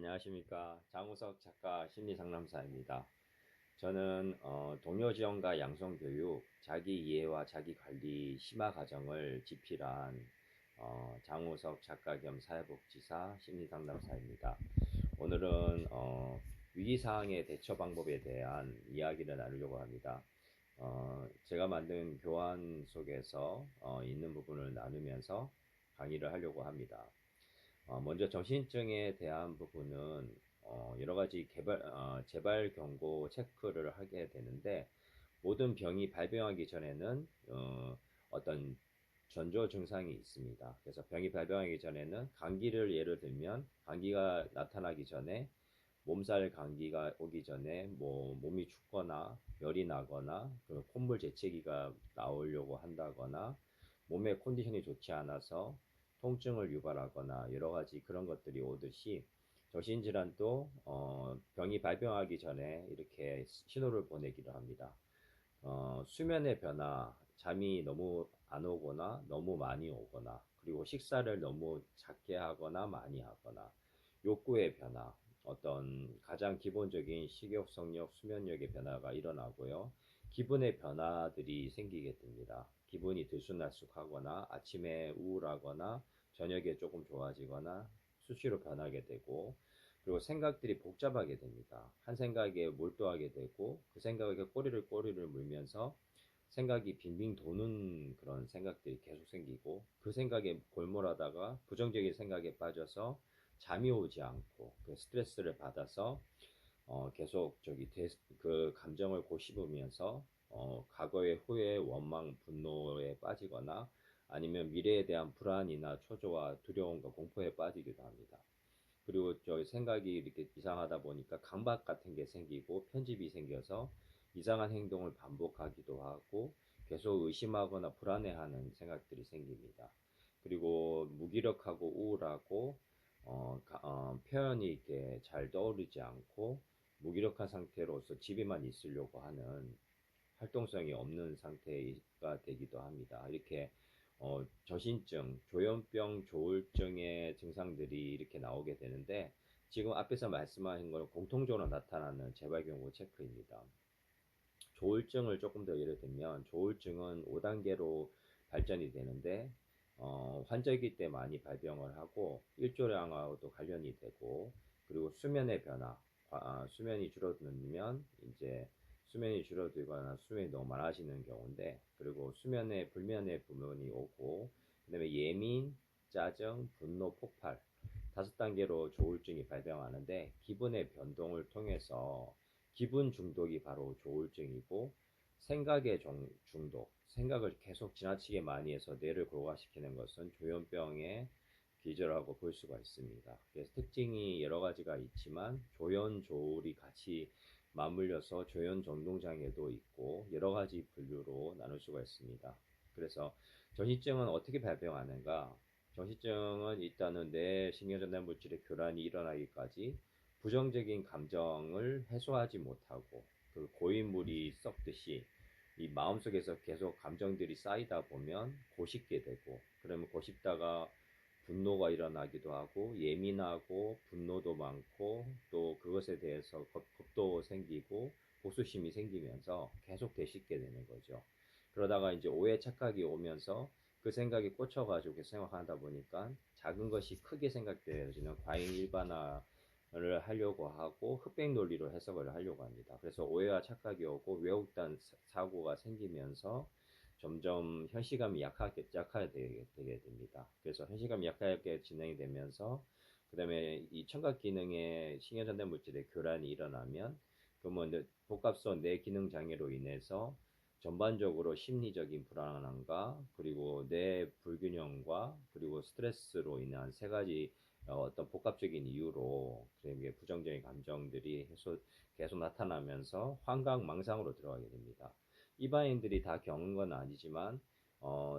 안녕하십니까. 장우석 작가 심리상담사입니다. 저는 동료 지원과 양성교육, 자기 이해와 자기 관리 심화 과정을 집필한 장우석 작가 겸 사회복지사 심리상담사입니다. 오늘은 위기사항의 대처 방법에 대한 이야기를 나누려고 합니다. 제가 만든 교환 속에서 있는 부분을 나누면서 강의를 하려고 합니다. 먼저 정신증에 대한 부분은 여러 가지 재발 경고 체크를 하게 되는데, 모든 병이 발병하기 전에는 어떤 전조 증상이 있습니다. 그래서 병이 발병하기 전에는 감기를 예를 들면, 감기가 나타나기 전에 몸살 감기가 오기 전에 뭐 몸이 춥거나 열이 나거나 콧물 재채기가 나오려고 한다거나 몸의 컨디션이 좋지 않아서 통증을 유발하거나 여러 가지 그런 것들이 오듯이 정신질환도 병이 발병하기 전에 이렇게 신호를 보내기도 합니다. 수면의 변화, 잠이 너무 안 오거나 너무 많이 오거나, 그리고 식사를 너무 작게 하거나 많이 하거나, 욕구의 변화, 어떤 가장 기본적인 식욕, 성욕, 수면력의 변화가 일어나고요. 기분의 변화들이 생기게 됩니다. 기분이 들쑥날쑥하거나 아침에 우울하거나 저녁에 조금 좋아지거나 수시로 변하게 되고, 그리고 생각들이 복잡하게 됩니다. 한 생각에 몰두하게 되고 그 생각에 꼬리를 물면서 생각이 빙빙 도는 그런 생각들이 계속 생기고, 그 생각에 골몰하다가 부정적인 생각에 빠져서 잠이 오지 않고 그 스트레스를 받아서 계속 그 감정을 고씹으면서 과거의 후회, 원망, 분노에 빠지거나 아니면 미래에 대한 불안이나 초조와 두려움과 공포에 빠지기도 합니다. 그리고 생각이 이렇게 이상하다 보니까 강박 같은 게 생기고 편집이 생겨서 이상한 행동을 반복하기도 하고 계속 의심하거나 불안해하는 생각들이 생깁니다. 그리고 무기력하고 우울하고 표현이 이렇게 잘 떠오르지 않고 무기력한 상태로서 집에만 있으려고 하는 활동성이 없는 상태가 되기도 합니다. 이렇게 저신증, 조현병, 조울증의 증상들이 이렇게 나오게 되는데, 지금 앞에서 말씀하신 것은 공통적으로 나타나는 재발경고 체크입니다. 조울증을 조금 더 예를 들면, 조울증은 5단계로 발전이 되는데, 환절기 때 많이 발병을 하고 일조량하고도 관련이 되고, 그리고 수면의 변화, 수면이 줄어들면 이제 수면이 줄어들거나 수면이 너무 많아지는 경우인데, 그리고 수면의 불면의 부분이 오고, 그다음에 예민, 짜증, 분노, 폭발, 5단계로 조울증이 발병하는데, 기분의 변동을 통해서 기분 중독이 바로 조울증이고, 생각의 중독, 생각을 계속 지나치게 많이 해서 뇌를 고갈시키는 것은 조현병의 기저라고 볼 수가 있습니다. 그래서 특징이 여러 가지가 있지만 조현, 조울이 같이 맞물려서 조현 전동장애도 있고 여러 가지 분류로 나눌 수가 있습니다. 그래서 정신증은 어떻게 발병하는가? 정신증은 일단은 뇌 신경전달 물질의 교란이 일어나기까지 부정적인 감정을 해소하지 못하고 그 고인물이 썩듯이 이 마음속에서 계속 감정들이 쌓이다 보면 고식게 되고, 그러면 고식다가 분노가 일어나기도 하고 예민하고 분노도 많고 또 그것에 대해서 겁도 생기고 복수심이 생기면서 계속 되씹게 되는 거죠. 그러다가 이제 오해 착각이 오면서 그 생각에 꽂혀가지고 생각하다 보니까 작은 것이 크게 생각되어지는 과잉 일반화를 하려고 하고 흑백 논리로 해석을 하려고 합니다. 그래서 오해와 착각이 오고 왜곡된 사고가 생기면서 점점 현시감이 약하게 되게 됩니다. 그래서 현시감이 약하게 진행이 되면서 그 다음에 이 청각 기능의 신경전달 물질의 교란이 일어나면 그러면 복합성 뇌 기능 장애로 인해서 전반적으로 심리적인 불안함과 그리고 뇌 불균형과 그리고 스트레스로 인한 세 가지 어떤 복합적인 이유로 부정적인 감정들이 계속 나타나면서 환각망상으로 들어가게 됩니다. 일반인들이 다 겪은 건 아니지만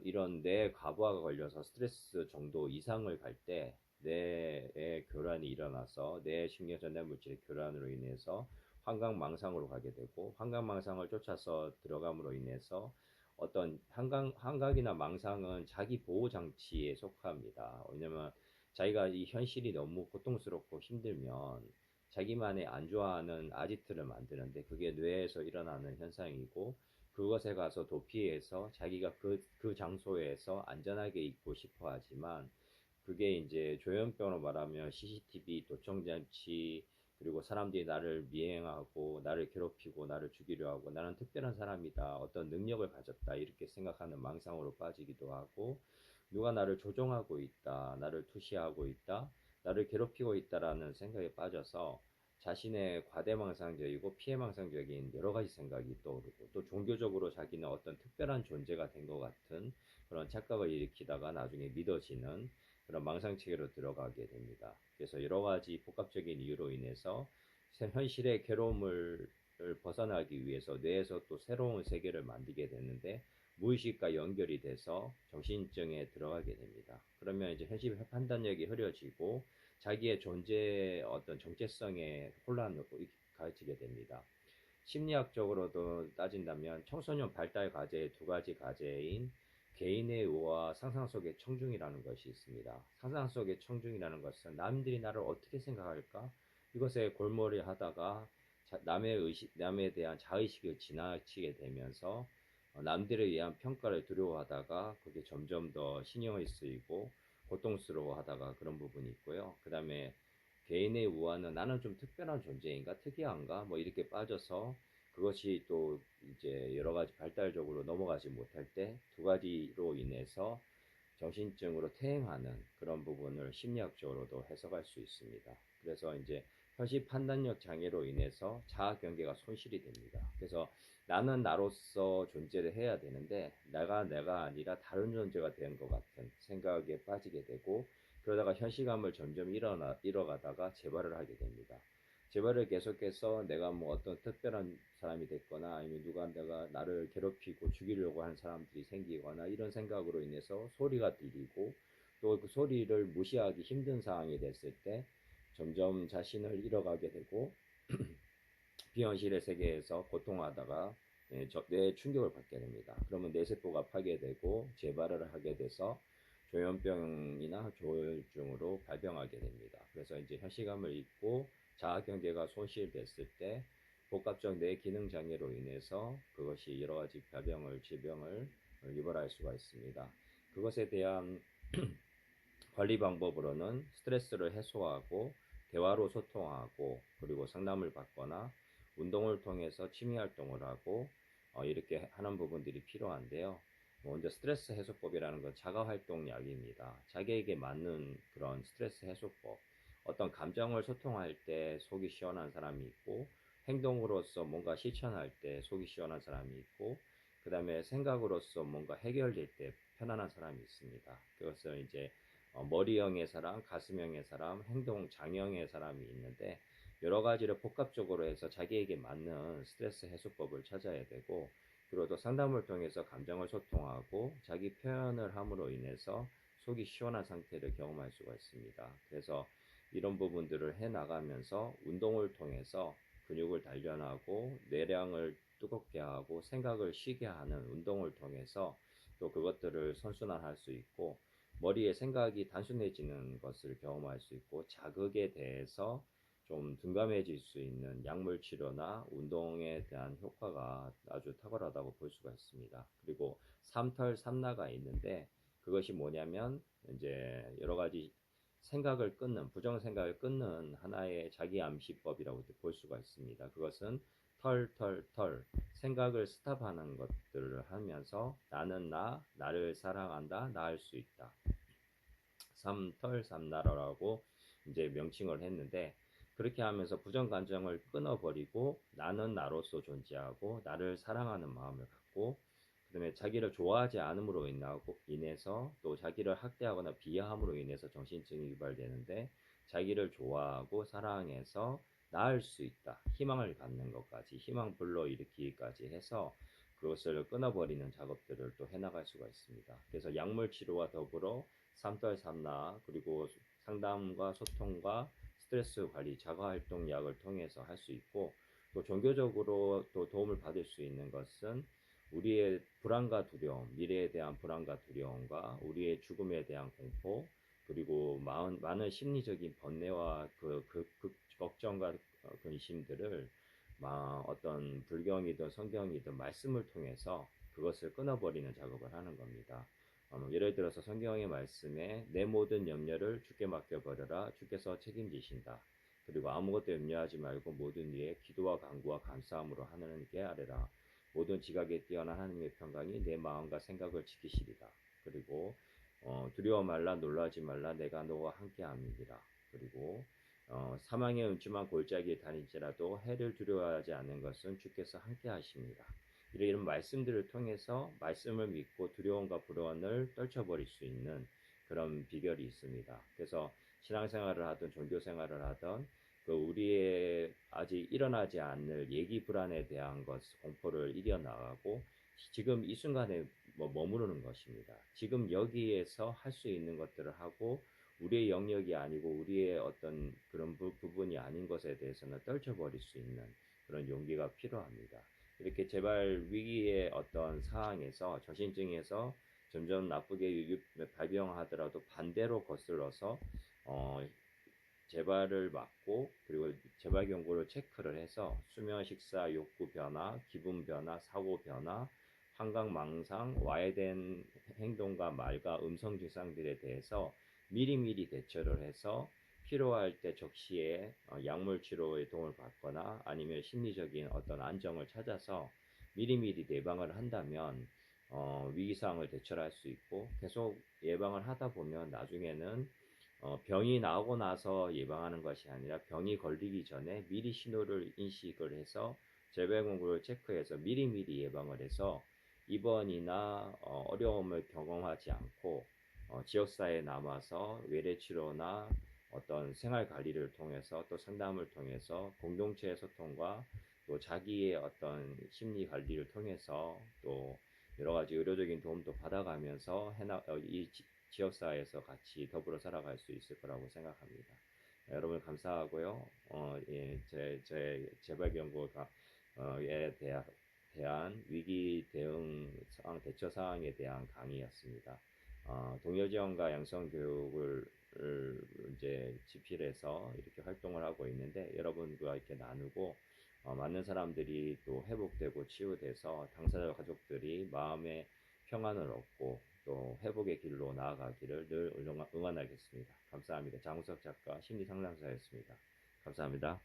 이런 뇌 과부하가 걸려서 스트레스 정도 이상을 갈 때 뇌의 교란이 일어나서 뇌 신경전달 물질의 교란으로 인해서 환각망상으로 가게 되고, 환각망상을 쫓아서 들어감으로 인해서 어떤 환각이나 망상은 자기 보호 장치에 속합니다. 왜냐면 자기가 이 현실이 너무 고통스럽고 힘들면 자기만의 안 좋아하는 아지트를 만드는데 그게 뇌에서 일어나는 현상이고 그것에 가서 도피해서 자기가 그 장소에서 안전하게 있고 싶어 하지만 그게 이제 조현병으로 말하면 CCTV, 도청장치, 그리고 사람들이 나를 미행하고 나를 괴롭히고 나를 죽이려 하고 나는 특별한 사람이다. 어떤 능력을 가졌다. 이렇게 생각하는 망상으로 빠지기도 하고 누가 나를 조종하고 있다. 나를 투시하고 있다. 나를 괴롭히고 있다라는 생각에 빠져서 자신의 과대망상적이고 피해망상적인 여러 가지 생각이 떠오르고 또 종교적으로 자기는 어떤 특별한 존재가 된 것 같은 그런 착각을 일으키다가 나중에 믿어지는 그런 망상체계로 들어가게 됩니다. 그래서 여러 가지 복합적인 이유로 인해서 현실의 괴로움을 벗어나기 위해서 뇌에서 또 새로운 세계를 만들게 되는데 무의식과 연결이 돼서 정신증에 들어가게 됩니다. 그러면 이제 현실 판단력이 흐려지고 자기의 존재의 어떤 정체성에 혼란을 가지게 됩니다. 심리학적으로도 따진다면 청소년 발달 과제의 두 가지 과제인 개인의 의와 상상 속의 청중이라는 것이 있습니다. 상상 속의 청중이라는 것은 남들이 나를 어떻게 생각할까? 이것에 골몰이 하다가 남에 대한 자의식을 지나치게 되면서 남들에 의한 평가를 두려워하다가 그게 점점 더 신경이 쓰이고 고통스러워 하다가 그런 부분이 있고요. 그 다음에 개인의 우화는 나는 좀 특별한 존재인가, 특이한가, 뭐 이렇게 빠져서 그것이 또 이제 여러 가지 발달적으로 넘어가지 못할 때 두 가지로 인해서 정신증으로 퇴행하는 그런 부분을 심리학적으로도 해석할 수 있습니다. 그래서 이제 현실 판단력 장애로 인해서 자아 경계가 손실이 됩니다. 그래서 나는 나로서 존재를 해야 되는데 내가 아니라 다른 존재가 된 것 같은 생각에 빠지게 되고 그러다가 현실감을 점점 잃어가다가 재발을 하게 됩니다. 재발을 계속해서 내가 뭐 어떤 특별한 사람이 됐거나 아니면 누가 내가 나를 괴롭히고 죽이려고 하는 사람들이 생기거나 이런 생각으로 인해서 소리가 들리고 또 그 소리를 무시하기 힘든 상황이 됐을 때 점점 자신을 잃어가게 되고 비현실의 세계에서 고통하다가 뇌에 충격을 받게 됩니다. 그러면 뇌세포가 파괴되고 재발을 하게 돼서 조현병이나 조울증으로 발병하게 됩니다. 그래서 이제 현실감을 잃고 자아경계가 손실됐을 때 복합적 뇌 기능 장애로 인해서 그것이 여러 가지 질병을 유발할 수가 있습니다. 그것에 대한 관리 방법으로는 스트레스를 해소하고 대화로 소통하고 그리고 상담을 받거나 운동을 통해서 취미 활동을 하고 이렇게 하는 부분들이 필요한데요. 먼저 스트레스 해소법이라는 건 자가활동약입니다. 자기에게 맞는 그런 스트레스 해소법. 어떤 감정을 소통할 때 속이 시원한 사람이 있고 행동으로서 뭔가 실천할 때 속이 시원한 사람이 있고 그 다음에 생각으로서 뭔가 해결될 때 편안한 사람이 있습니다. 그것은 이제 머리형의 사람, 가슴형의 사람, 행동 장형의 사람이 있는데 여러 가지를 복합적으로 해서 자기에게 맞는 스트레스 해소법을 찾아야 되고 그리고 또 상담을 통해서 감정을 소통하고 자기 표현을 함으로 인해서 속이 시원한 상태를 경험할 수가 있습니다. 그래서 이런 부분들을 해 나가면서 운동을 통해서 근육을 단련하고 뇌량을 뜨겁게 하고 생각을 쉬게 하는 운동을 통해서 또 그것들을 선순환할 수 있고 머리의 생각이 단순해지는 것을 경험할 수 있고 자극에 대해서 좀 둔감해질 수 있는 약물 치료나 운동에 대한 효과가 아주 탁월하다고 볼 수가 있습니다. 그리고 삼털 삼나가 있는데 그것이 뭐냐면 이제 여러 가지 생각을 끊는 부정 생각을 끊는 하나의 자기 암시법이라고 볼 수가 있습니다. 그것은 털 생각을 스탑하는 것들을 하면서 나는 나를 사랑한다, 나 할 수 있다. 삼털 삼나라라고 이제 명칭을 했는데 그렇게 하면서 부정 감정을 끊어버리고 나는 나로서 존재하고 나를 사랑하는 마음을 갖고 그다음에 자기를 좋아하지 않음으로 인해서 또 자기를 학대하거나 비하함으로 인해서 정신증이 유발되는데 자기를 좋아하고 사랑해서 나을 수 있다. 희망을 갖는 것까지 희망 불러일으키기까지 해서 그것을 끊어버리는 작업들을 또 해나갈 수가 있습니다. 그래서 약물 치료와 더불어 삼떨삼나 그리고 상담과 소통과 스트레스 관리, 자가활동 약을 통해서 할 수 있고 또 종교적으로 또 도움을 받을 수 있는 것은 우리의 불안과 두려움, 미래에 대한 불안과 두려움과 우리의 죽음에 대한 공포, 그리고 많은 심리적인 번뇌와 그 걱정과 근심들을 어떤 불경이든 성경이든 말씀을 통해서 그것을 끊어버리는 작업을 하는 겁니다. 예를 들어서 성경의 말씀에 내 모든 염려를 주께 맡겨버려라. 주께서 책임지신다. 그리고 아무것도 염려하지 말고 모든 일에 기도와 간구와 감사함으로 하나님께 아뢰라. 모든 지각에 뛰어난 하나님의 평강이 내 마음과 생각을 지키시리라. 그리고 두려워 말라 놀라지 말라 내가 너와 함께함이니라. 그리고 사망의 음침한 골짜기에 다닐지라도 해를 두려워하지 않는 것은 주께서 함께하십니다. 이런 말씀들을 통해서 말씀을 믿고 두려움과 불안을 떨쳐버릴 수 있는 그런 비결이 있습니다. 그래서 신앙생활을 하든 종교생활을 하든 우리의 아직 일어나지 않을 예기 불안에 대한 공포를 이겨나가고 지금 이 순간에 머무르는 것입니다. 지금 여기에서 할 수 있는 것들을 하고 우리의 영역이 아니고 우리의 어떤 그런 부분이 아닌 것에 대해서는 떨쳐버릴 수 있는 그런 용기가 필요합니다. 이렇게 재발 위기의 어떤 상황에서 저신증에서 점점 나쁘게 발병하더라도 반대로 거슬러서 재발을 막고 그리고 재발 경고를 체크를 해서 수면, 식사, 욕구 변화, 기분 변화, 사고 변화, 환각, 망상, 와해된 행동과 말과 음성 증상들에 대해서 미리미리 대처를 해서 필요할 때 적시에 약물 치료의 도움을 받거나 아니면 심리적인 어떤 안정을 찾아서 미리미리 예방을 한다면 위기 상황을 대처할 수 있고 계속 예방을 하다 보면 나중에는 병이 나오고 나서 예방하는 것이 아니라 병이 걸리기 전에 미리 신호를 인식을 해서 재발공고를 체크해서 미리미리 예방을 해서 입원이나 어려움을 경험하지 않고 지역사회에 남아서 외래치료나 어떤 생활관리를 통해서 또 상담을 통해서 공동체 소통과 또 자기의 어떤 심리관리를 통해서 또 여러가지 의료적인 도움도 받아가면서 이 지역사회에서 같이 더불어 살아갈 수 있을 거라고 생각합니다. 여러분 감사하고요. 예, 제 재발경고에 대한 위기 대응 상황, 대처 사항에 대한 강의였습니다. 동요지원과 양성교육을 이제 집필해서 이렇게 활동을 하고 있는데 여러분과 이렇게 나누고 많은 사람들이 또 회복되고 치유돼서 당사자 가족들이 마음의 평안을 얻고 또 회복의 길로 나아가기를 늘 응원하겠습니다. 감사합니다. 장우석 작가 심리상담사였습니다. 감사합니다.